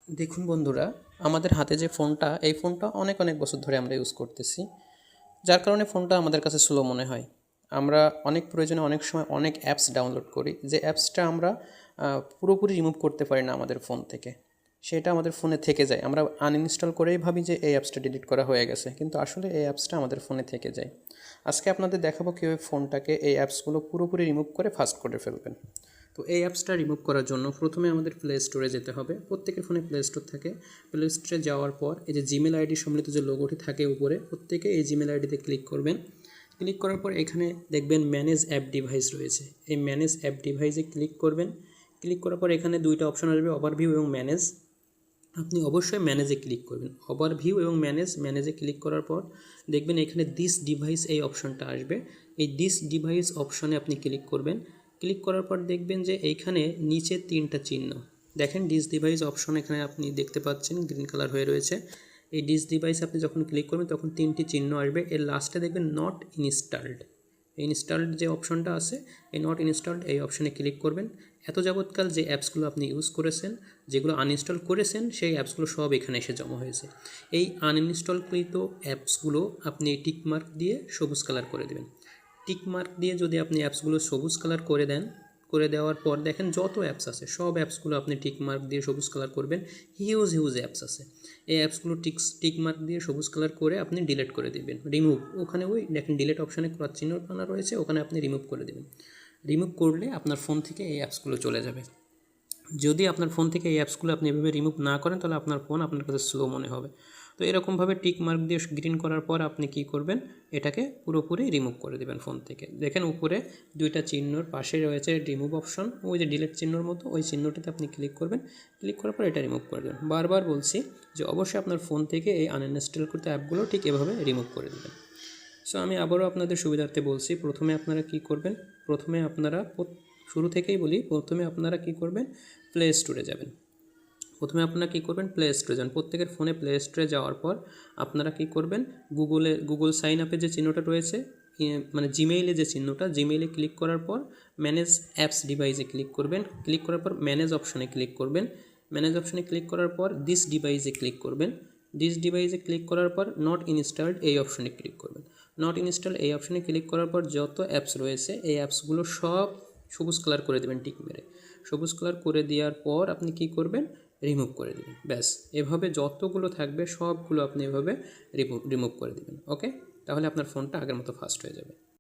দেখুন বন্ধুরা, আমাদের হাতে যে ফোনটা, এই ফোনটা অনেক অনেক বছর ধরে আমরা ইউজ করতেছি, যার কারণে ফোনটা আমাদের কাছে স্লো মনে হয়। আমরা অনেক প্রয়োজনে অনেক সময় অনেক অ্যাপস ডাউনলোড করি, যে অ্যাপসটা আমরা পুরোপুরি রিমুভ করতে পারি না আমাদের ফোন থেকে। সেটা আমাদের ফোনে থেকে যায়, আমরা আনইনস্টল করেই ভাবি যে এই অ্যাপসটা ডিলিট করা হয়ে গেছে, কিন্তু আসলে এই অ্যাপসটা আমাদের ফোনে থেকে যায়। আজকে আপনাদের দেখাবো কীভাবে ফোনটাকে এই অ্যাপসগুলো পুরোপুরি রিমুভ করে ফাস্ট করে ফেলবেন। তো এই অ্যাপসটা রিমুভ করার জন্য প্রথমে আমাদের প্লে স্টোরে যেতে হবে। প্রত্যেকের ফোনে প্লে স্টোর থাকে। প্লে স্টোরে যাওয়ার পর এই যে জিমেল আইডি সম্মিলিত যে লোগোটি থাকে উপরে, প্রত্যেকে এই জিমেল আইডিতে ক্লিক করবেন। ক্লিক করার পর এখানে দেখবেন ম্যানেজ অ্যাপ ডিভাইস রয়েছে, এই ম্যানেজ অ্যাপ ডিভাইসে ক্লিক করবেন। ক্লিক করার পর এখানে দুইটা অপশন আসবে, ওভারভিউ এবং ম্যানেজ। আপনি অবশ্যই ম্যানেজে ক্লিক করবেন। ওভারভিউ এবং ম্যানেজে ক্লিক করার পর দেখবেন এখানে দিস ডিভাইস এই অপশনটা আসবে। এই দিস ডিভাইস অপশনে আপনি ক্লিক করবেন। ক্লিক করার পর দেখবেন যে এইখানে নিচে তিনটা চিহ্ন দেখেন, ডিস ডিভাইস অপশন এখানে আপনি দেখতে পাচ্ছেন গ্রিন কালার হয়ে রয়েছে। এই ডিস ডিভাইস আপনি যখন ক্লিক করবেন তখন তিনটি চিহ্ন আসবে। এর লাস্টে দেখবেন নট ইনস্টলড। ইনস্টলড যে অপশনটা আছে, এই নট ইনস্টলড এই অপশনে ক্লিক করবেন। এত যাবৎকাল যে অ্যাপসগুলো আপনি ইউজ করেছেন, যেগুলো আনইনস্টল করেছেন, সেই অ্যাপসগুলো সব এখানে এসে জমা হয়েছে। এই আনইনস্টলকৃত অ্যাপসগুলো আপনি টিকমার্ক দিয়ে সবুজ কালার করে দেবেন। টিকমার্ক দিয়ে যদি আপনি অ্যাপসগুলো সবুজ কালার করে দেন, করে দেওয়ার পর দেখেন যত অ্যাপস আছে সব অ্যাপসগুলো আপনি টিকমার্ক দিয়ে সবুজ কালার করবেন। হিউজ হিউজ অ্যাপস আছে, এই অ্যাপসগুলো টিকমার্ক দিয়ে সবুজ কালার করে আপনি ডিলিট করে দেবেন। রিমুভ, ওখানে ওই দেখেন ডিলিট অপশানে ক্রস চিহ্ন বানা রয়েছে, ওখানে আপনি রিমুভ করে দেবেন। রিমুভ করলে আপনার ফোন থেকে এই অ্যাপসগুলো চলে যাবে। যদি আপনার ফোন থেকে এই অ্যাপসগুলো আপনি এভাবে রিমুভ না করেন, তাহলে আপনার ফোন আপনার কাছে স্লো মনে হবে। তো এরকমভাবে টিক মার্ক দিয়ে গ্রিন করার পর আপনি কি করবেন, এটাকে পুরোপুরি রিমুভ করে দেবেন ফোন থেকে। দেখেন উপরে দুইটা চিহ্নর পাশে রয়েছে রিমুভ অপশন, ওই যে ডিলিট চিহ্নর মতো ওই চিহ্নটিতে আপনি ক্লিক করবেন। ক্লিক করার পর এটা রিমুভ করে দেবেন। বারবার বলছি যে অবশ্যই আপনার ফোন থেকে এই আনইনস্টল করতে অ্যাপগুলো ঠিক এভাবে রিমুভ করে দেবেন। সো আমি আবারও আপনাদের সুবিধার্থে বলছি, প্রথমে আপনারা কি করবেন, প্রথমে আপনারা শুরু থেকেই বলি, প্রথমে আপনারা কি করবেন, প্লে স্টোরে যাবেন। প্রথমে আপনারা কী করবেন, প্লে স্টোরে যান। প্রত্যেকের ফোনে প্লে স্টোরে যাওয়ার পর আপনারা কী করবেন, গুগল সাইন আপে যে চিহ্নটা রয়েছে, মানে জিমেইলে যে চিহ্নটা, জিমেইলে ক্লিক করার পর ম্যানেজ অ্যাপস ডিভাইসে ক্লিক করবেন। ক্লিক করার পর ম্যানেজ অপশনে ক্লিক করবেন। ম্যানেজ অপশনে ক্লিক করার পর দিস ডিভাইসে ক্লিক করবেন। দিস ডিভাইসে ক্লিক করার পর নট ইনস্টলড এই অপশনে ক্লিক করবেন। নট ইনস্টল এই অপশনে ক্লিক করার পর যত অ্যাপস রয়েছে এই অ্যাপসগুলো সব সবুজ কালার করে দেবেন টিক মেরে। সবুজ কালার করে দেওয়ার পর আপনি কি করবেন, রিমুভ করে দেবেন। ব্যাস, এভাবে যতগুলো থাকবে সবগুলো আপনি এভাবে রিমুভ করে দেবেন। ওকে, তাহলে আপনার ফোনটা আগের মতো ফাস্ট হয়ে যাবে।